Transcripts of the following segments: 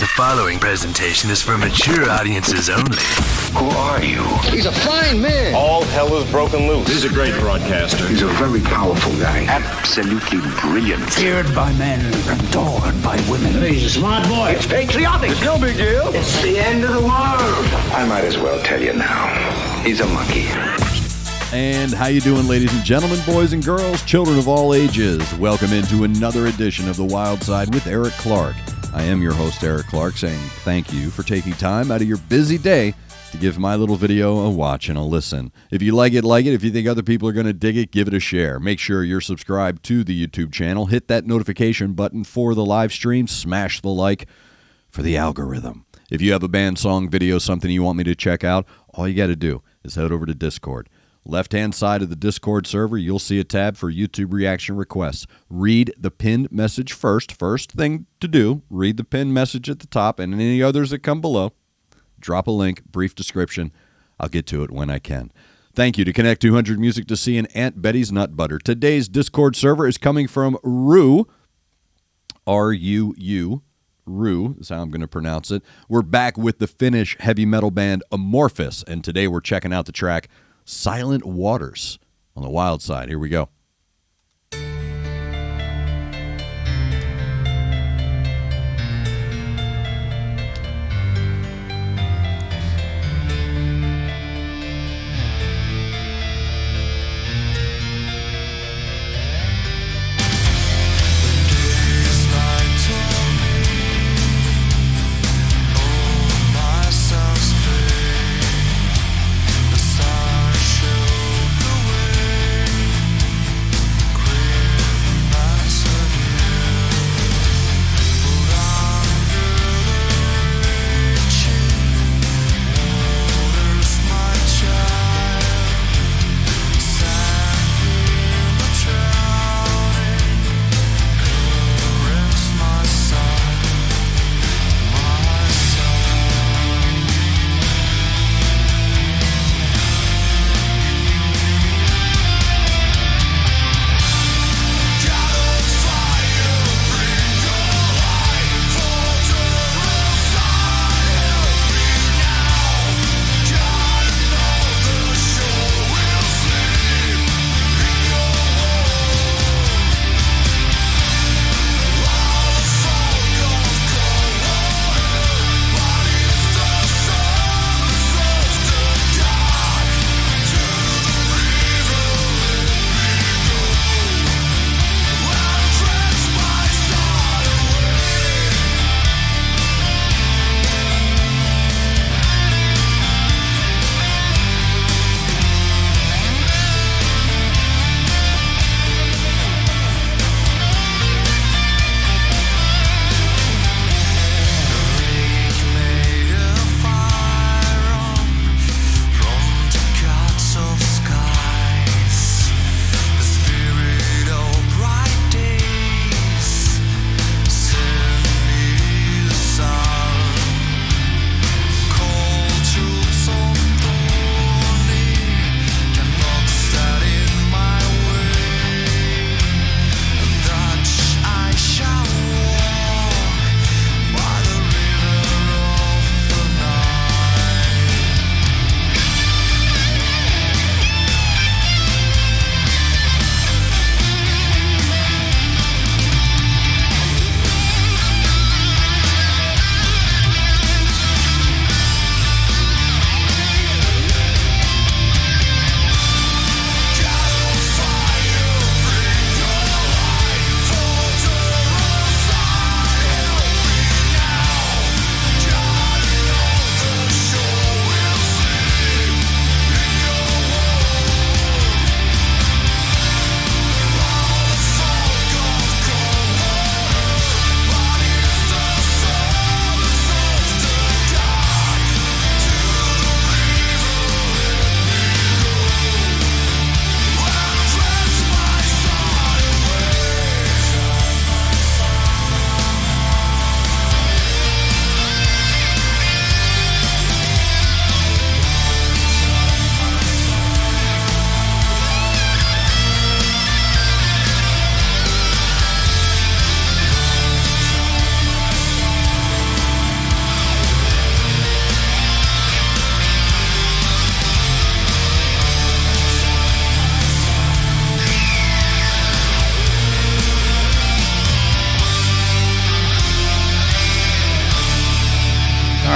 The following presentation is for mature audiences only. Who are you? He's a fine man. All hell is broken loose. He's a great broadcaster. He's a very powerful guy. Absolutely brilliant. Feared by men, adored by women. He's a smart boy. It's patriotic. It's no big deal. It's the end of the world. I might as well tell you now. He's a monkey. And how you doing, ladies and gentlemen, boys and girls, children of all ages? Welcome into another edition of The Wyldeside with Eric Clark. I am your host, Eric Clark, saying thank you for taking time out of your busy day to give my little video a watch and a listen. If you like it, like it. If you think other people are going to dig it, give it a share. Make sure you're subscribed to the YouTube channel. Hit that notification button for the live stream. Smash the like for the algorithm. If you have a band, song, video, something you want me to check out, all you got to do is head over to Discord. Left-hand side of the Discord server, you'll see a tab for YouTube reaction requests. Read the pinned message first. First thing to do, read the pinned message at the top and any others that come below. Drop a link, brief description. I'll get to it when I can. Thank you to Connect 200 Music to See and Aunt Betty's Nut Butter. Today's Discord server is coming from Rue, R-U-U. Rue is how I'm going to pronounce it. We're back with the Finnish heavy metal band Amorphis, and today we're checking out the track Silent Waters on the Wyldeside. Here we go.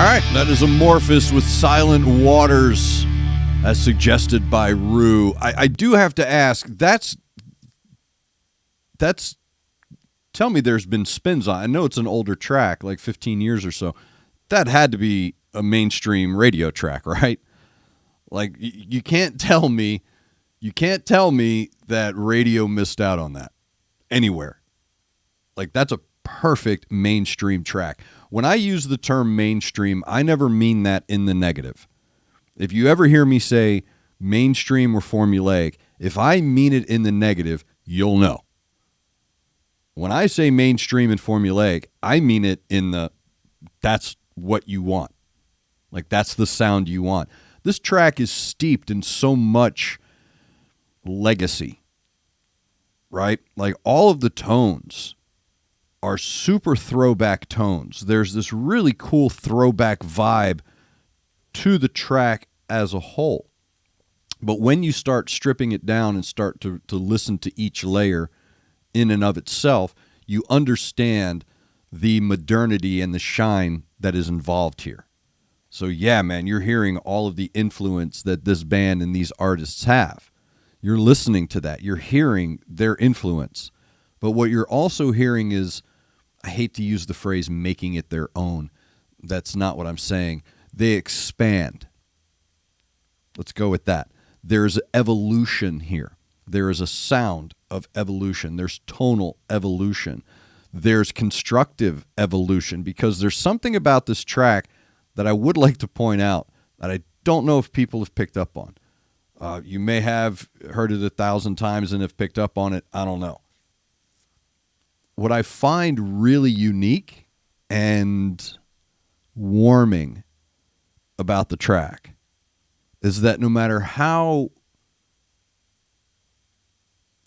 right, that is Amorphis with Silent Waters, as suggested by Rue. I do have to ask, that's tell me there's been spins on. I know it's an older track, like 15 years or so. That had to be a mainstream radio track, right? Like you can't tell me that radio missed out on that anywhere. Like that's a perfect mainstream track. When I use the term mainstream, I never mean that in the negative. If you ever hear me say mainstream or formulaic, if I mean it in the negative, you'll know. When I say mainstream and formulaic, I mean it in the that's what you want. Like that's the sound you want. This track is steeped in so much legacy, right? Like all of the tones are super throwback tones. There's this really cool throwback vibe to the track as a whole. But when you start stripping it down and start to listen to each layer in and of itself, you understand the modernity and the shine that is involved here. So yeah, man, you're hearing all of the influence that this band and these artists have. You're listening to that. You're hearing their influence. But what you're also hearing is, I hate to use the phrase making it their own. That's not what I'm saying. They expand. Let's go with that. There's evolution here. There is a sound of evolution. There's tonal evolution. There's constructive evolution, because there's something about this track that I would like to point out that I don't know if people have picked up on. You may have heard it 1,000 times and have picked up on it. I don't know. What I find really unique and warming about the track is that no matter how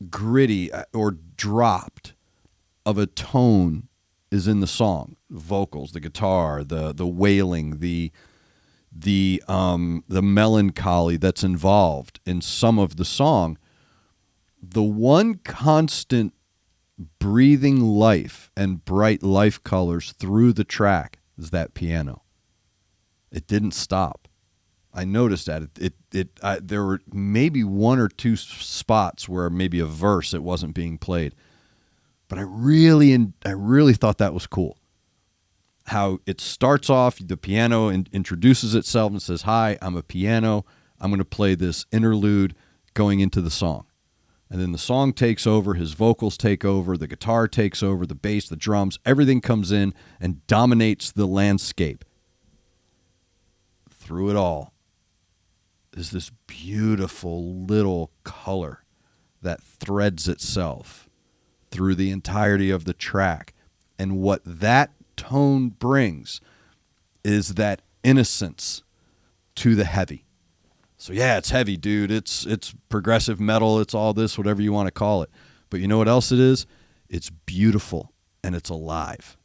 gritty or dropped of a tone is in the song, vocals, the guitar, the wailing, the melancholy that's involved in some of the song, the one constant breathing life and bright life colors through the track is that piano. It didn't stop. I noticed that. There were maybe one or two spots where maybe a verse it wasn't being played, but I really thought that was cool. How it starts off, the piano introduces itself and says, "Hi, I'm a piano. I'm going to play this interlude going into the song." And then the song takes over, his vocals take over, the guitar takes over, the bass, the drums, everything comes in and dominates the landscape. Through it all is this beautiful little color that threads itself through the entirety of the track. And what that tone brings is that innocence to the heavy. So yeah, it's heavy, dude. It's progressive metal. It's all this, whatever you want to call it. But you know what else it is? It's beautiful and it's alive.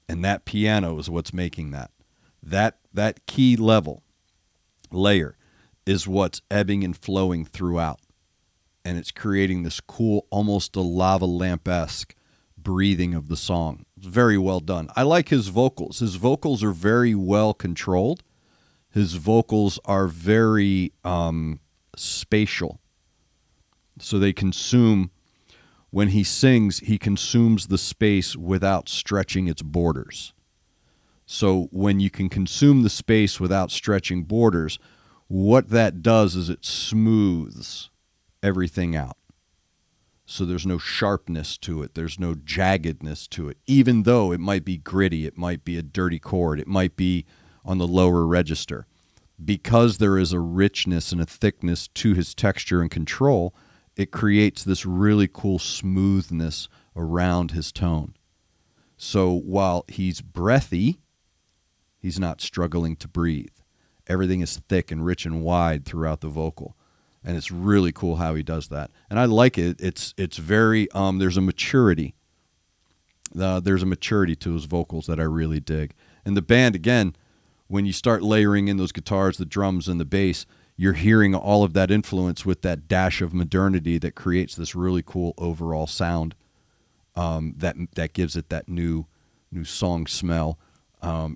And that piano is what's making that. That key layer is what's ebbing and flowing throughout. And it's creating this cool, almost a lava lamp-esque breathing of the song. It's very well done. I like his vocals. His vocals are very well controlled. His vocals are very spatial. So they consume, when he sings, he consumes the space without stretching its borders. So when you can consume the space without stretching borders, what that does is it smooths everything out. So there's no sharpness to it. There's no jaggedness to it. Even though it might be gritty, it might be a dirty chord, it might be on the lower register. Because there is a richness and a thickness to his texture and control, it creates this really cool smoothness around his tone. So while he's breathy, he's not struggling to breathe. Everything is thick and rich and wide throughout the vocal. And it's really cool how he does that. And I like it. It's very, there's a maturity. There's a maturity to his vocals that I really dig. And the band, again, when you start layering in those guitars, the drums, and the bass, you're hearing all of that influence with that dash of modernity that creates this really cool overall sound that gives it that new song smell.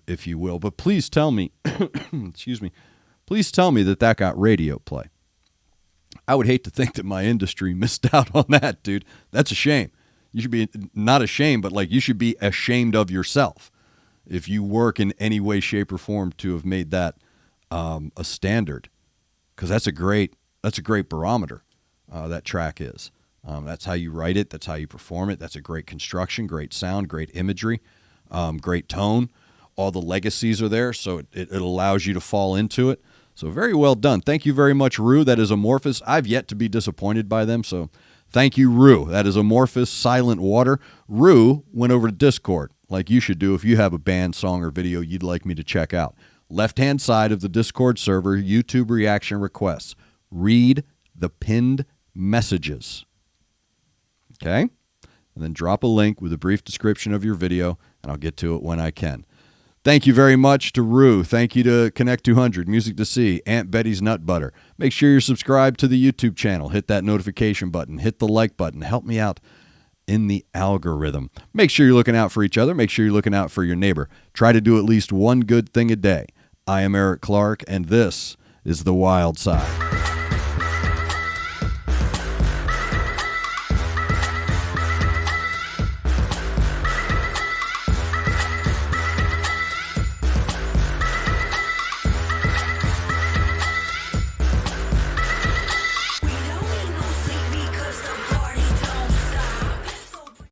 if you will. But please tell me, excuse me, please tell me that got radio play. I would hate to think that my industry missed out on that, dude. That's a shame. You should be not ashamed, but like you should be ashamed of yourself if you work in any way, shape, or form to have made that a standard, because that's a great barometer. That track is. That's how you write it. That's how you perform it. That's a great construction, great sound, great imagery, great tone. All the legacies are there, so it allows you to fall into it. So very well done. Thank you very much, Rue. That is Amorphis. I've yet to be disappointed by them, so thank you, Rue. That is Amorphis, Silent Water. Rue went over to Discord, like you should do if you have a band, song, or video you'd like me to check out. Left-hand side of the Discord server, YouTube reaction requests. Read the pinned messages. Okay? And then drop a link with a brief description of your video, and I'll get to it when I can. Thank you very much to Rue. Thank you to Connect 200, Music to See, Aunt Betty's Nut Butter. Make sure you're subscribed to the YouTube channel. Hit that notification button. Hit the like button. Help me out in the algorithm. Make sure you're looking out for each other. Make sure you're looking out for your neighbor. Try to do at least one good thing a day. I am Eric Clark, and this is The Wild Side.